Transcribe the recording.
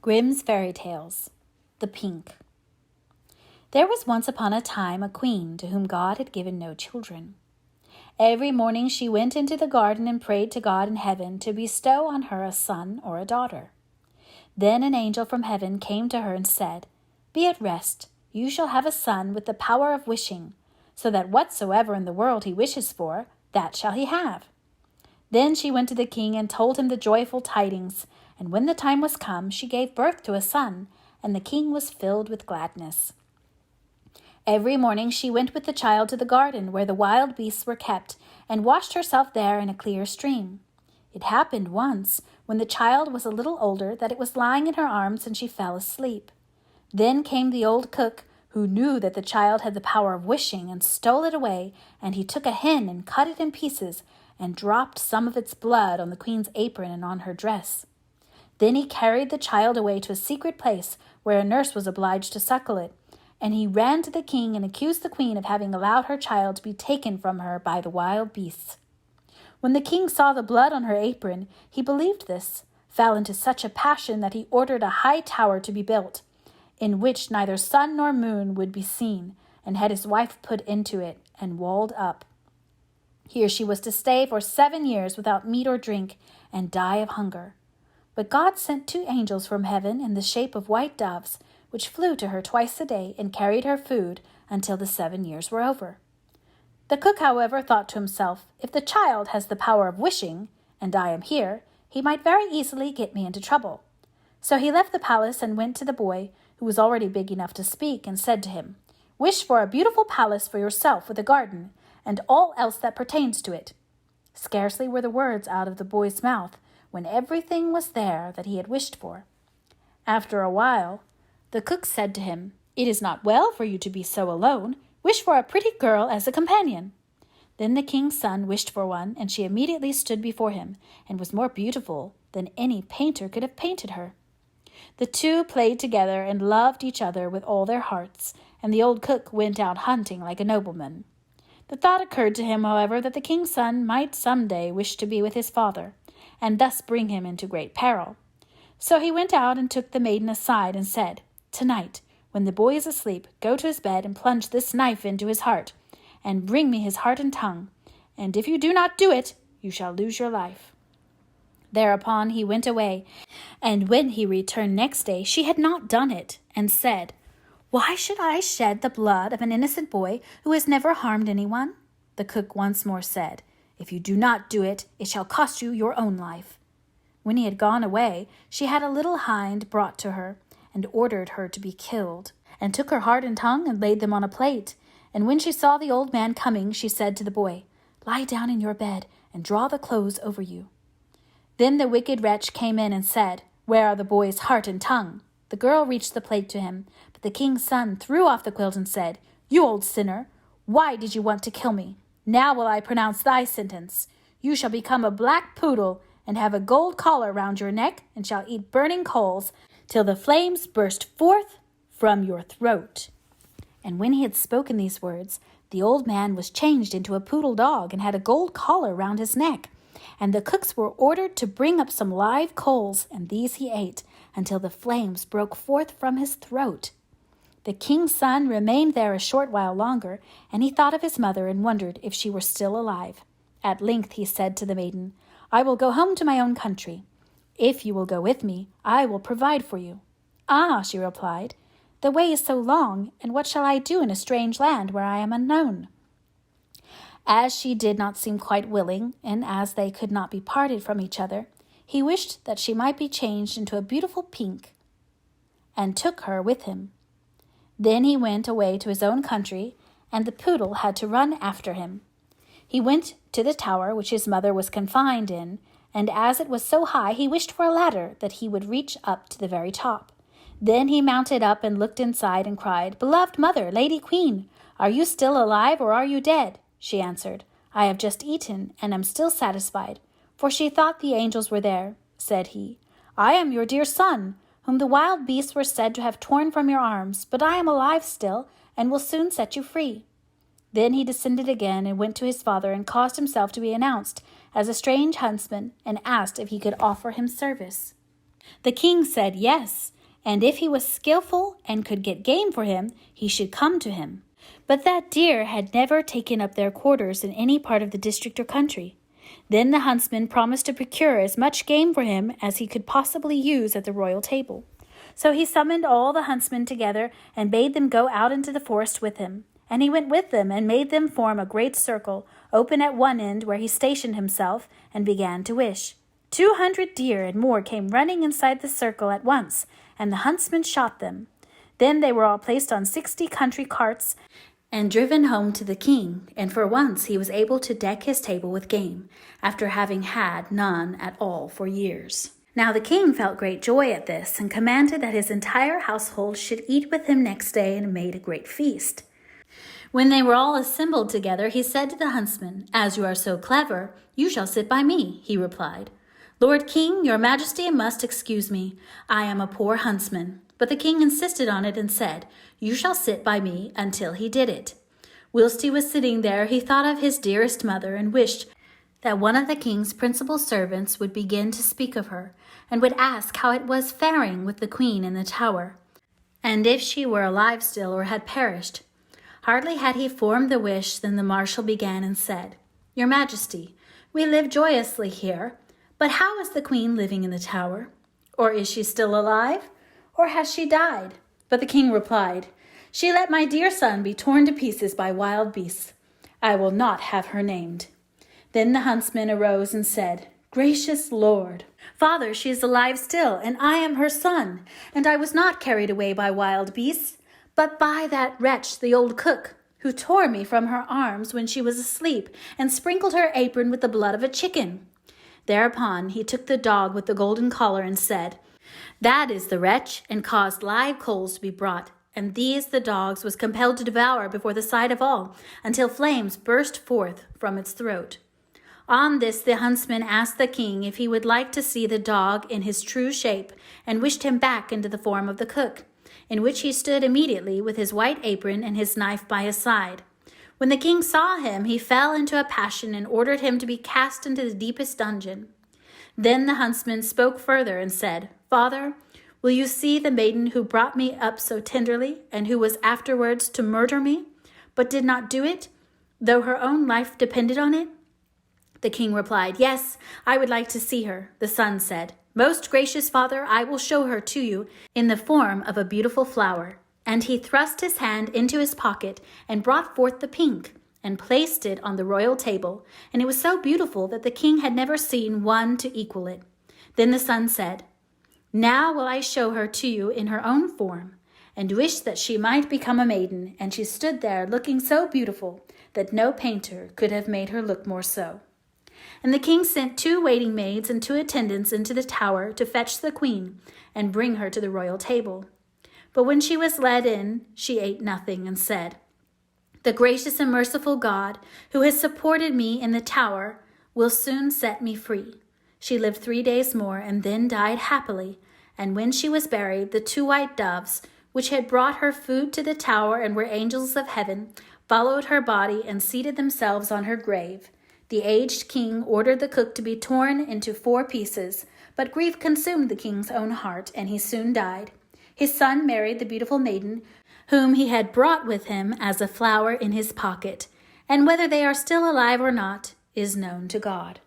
Grimm's Fairy Tales, The Pink. There was once upon a time a queen to whom God had given no children. Every morning she went into the garden and prayed to God in heaven to bestow on her a son or a daughter. Then an angel from heaven came to her and said, "Be at rest, you shall have a son with the power of wishing, so that whatsoever in the world he wishes for, that shall he have." Then she went to the king and told him the joyful tidings, and when the time was come, she gave birth to a son, and the king was filled with gladness. Every morning she went with the child to the garden where the wild beasts were kept, and washed herself there in a clear stream. It happened once, when the child was a little older, that it was lying in her arms, and she fell asleep. Then came the old cook, who knew that the child had the power of wishing, and stole it away, and he took a hen and cut it in pieces, and dropped some of its blood on the queen's apron and on her dress. Then he carried the child away to a secret place where a nurse was obliged to suckle it, and he ran to the king and accused the queen of having allowed her child to be taken from her by the wild beasts. When the king saw the blood on her apron, he believed this, fell into such a passion that he ordered a high tower to be built, in which neither sun nor moon would be seen, and had his wife put into it and walled up. Here she was to stay for 7 years without meat or drink, and die of hunger. But God sent 2 angels from heaven in the shape of white doves, which flew to her twice a day and carried her food until the 7 years were over. The cook, however, thought to himself, "If the child has the power of wishing, and I am here, he might very easily get me into trouble." So he left the palace and went to the boy, who was already big enough to speak, and said to him, "Wish for a beautiful palace for yourself with a garden, and all else that pertains to it." Scarcely were the words out of the boy's mouth, when everything was there that he had wished for. After a while, the cook said to him, "It is not well for you to be so alone. Wish for a pretty girl as a companion." Then the king's son wished for one, and she immediately stood before him, and was more beautiful than any painter could have painted her. The 2 played together and loved each other with all their hearts, and the old cook went out hunting like a nobleman. The thought occurred to him, however, that the king's son might some day wish to be with his father, and thus bring him into great peril. So he went out and took the maiden aside and said, "Tonight, when the boy is asleep, go to his bed and plunge this knife into his heart, and bring me his heart and tongue, and if you do not do it, you shall lose your life." Thereupon he went away, and when he returned next day, she had not done it, and said, "Why should I shed the blood of an innocent boy who has never harmed anyone?" The cook once more said, "If you do not do it, it shall cost you your own life." When he had gone away, she had a little hind brought to her, and ordered her to be killed, and took her heart and tongue and laid them on a plate. And when she saw the old man coming, she said to the boy, "Lie down in your bed, and draw the clothes over you." Then the wicked wretch came in and said, "Where are the boy's heart and tongue?" The girl reached the plate to him, but the king's son threw off the quilt and said, "You old sinner, why did you want to kill me? Now will I pronounce thy sentence. You shall become a black poodle, and have a gold collar round your neck, and shall eat burning coals, till the flames burst forth from your throat." And when he had spoken these words, the old man was changed into a poodle dog, and had a gold collar round his neck. And the cooks were ordered to bring up some live coals, and these he ate, until the flames broke forth from his throat. The king's son remained there a short while longer, and he thought of his mother, and wondered if she were still alive. At length he said to the maiden, "I will go home to my own country. If you will go with me, I will provide for you." "Ah," she replied, "the way is so long, and what shall I do in a strange land where I am unknown?" As she did not seem quite willing, and as they could not be parted from each other, he wished that she might be changed into a beautiful pink, and took her with him. Then he went away to his own country, and the poodle had to run after him. He went to the tower which his mother was confined in, and as it was so high, he wished for a ladder that he would reach up to the very top. Then he mounted up and looked inside and cried, "Beloved mother, Lady Queen, are you still alive or are you dead?" She answered, "I have just eaten, and am still satisfied." For she thought the angels were there. Said he, "I am your dear son, whom the wild beasts were said to have torn from your arms, but I am alive still, and will soon set you free." Then he descended again and went to his father, and caused himself to be announced as a strange huntsman, and asked if he could offer him service. The king said yes, and if he was skillful and could get game for him, he should come to him. But that deer had never taken up their quarters in any part of the district or country. Then the huntsman promised to procure as much game for him as he could possibly use at the royal table. So he summoned all the huntsmen together and bade them go out into the forest with him. And he went with them and made them form a great circle, open at one end where he stationed himself, and began to wish. 200 deer and more came running inside the circle at once, and the huntsman shot them. Then they were all placed on 60 country carts and driven home to the king, and for once he was able to deck his table with game, after having had none at all for years. Now the king felt great joy at this, and commanded that his entire household should eat with him next day, and made a great feast. When they were all assembled together, he said to the huntsman, "As you are so clever, you shall sit by me," he replied. "Lord King, your majesty must excuse me. I am a poor huntsman." But the king insisted on it and said, "You shall sit by me," until he did it. Whilst he was sitting there, he thought of his dearest mother and wished that one of the king's principal servants would begin to speak of her, and would ask how it was faring with the queen in the tower, and if she were alive still or had perished. Hardly had he formed the wish than the marshal began and said, "Your Majesty, we live joyously here, but how is the queen living in the tower? Or is she still alive? Or has she died?" But the king replied, "She let my dear son be torn to pieces by wild beasts. I will not have her named." Then the huntsman arose and said, "Gracious Lord, Father, she is alive still, and I am her son, and I was not carried away by wild beasts, but by that wretch, the old cook, who tore me from her arms when she was asleep and sprinkled her apron with the blood of a chicken." Thereupon he took the dog with the golden collar and said, "That is the wretch," and caused live coals to be brought, and these the dogs was compelled to devour before the sight of all, until flames burst forth from its throat. On this the huntsman asked the king if he would like to see the dog in his true shape, and wished him back into the form of the cook, in which he stood immediately with his white apron and his knife by his side. When the king saw him, he fell into a passion and ordered him to be cast into the deepest dungeon. Then the huntsman spoke further and said, "Father, will you see the maiden who brought me up so tenderly, and who was afterwards to murder me, but did not do it, though her own life depended on it?" The king replied, "Yes, I would like to see her." The son said, "Most gracious father, I will show her to you in the form of a beautiful flower." And he thrust his hand into his pocket and brought forth the pink, and placed it on the royal table, and it was so beautiful that the king had never seen one to equal it. Then the son said, "Now will I show her to you in her own form," and wished that she might become a maiden, and she stood there looking so beautiful that no painter could have made her look more so. And the king sent 2 waiting maids and 2 attendants into the tower to fetch the queen and bring her to the royal table. But when she was led in, she ate nothing and said, "The gracious and merciful God, who has supported me in the tower, will soon set me free." She lived 3 days more and then died happily. And when she was buried, the 2 white doves, which had brought her food to the tower and were angels of heaven, followed her body and seated themselves on her grave. The aged king ordered the cook to be torn into 4 pieces, but grief consumed the king's own heart, and he soon died. His son married the beautiful maiden, whom he had brought with him as a flower in his pocket, and whether they are still alive or not is known to God.